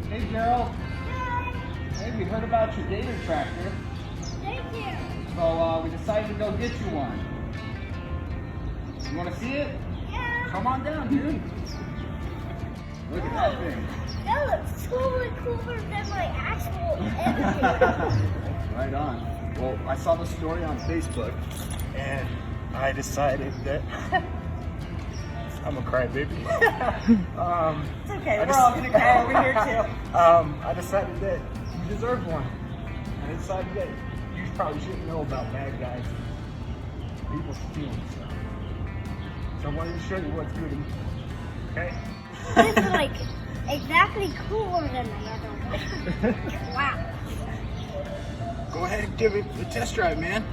Hey, Gerald. Hey, we heard about your Gator Tractor. Thank you. So we decided to go get you one. You want to see it? Yeah. Come on down, dude. Look at that thing. That looks totally cooler than my actual engine. Right on. Well, I saw the story on Facebook, and I decided that I'm a crybaby. It's okay. We're all gonna cry over here too. I decided that you deserve one. I decided that you probably shouldn't know about bad guys and people stealing stuff. So I wanted to show you what's good. Okay? This is like exactly cooler than my other one. Wow. Go ahead and give it a test drive, man.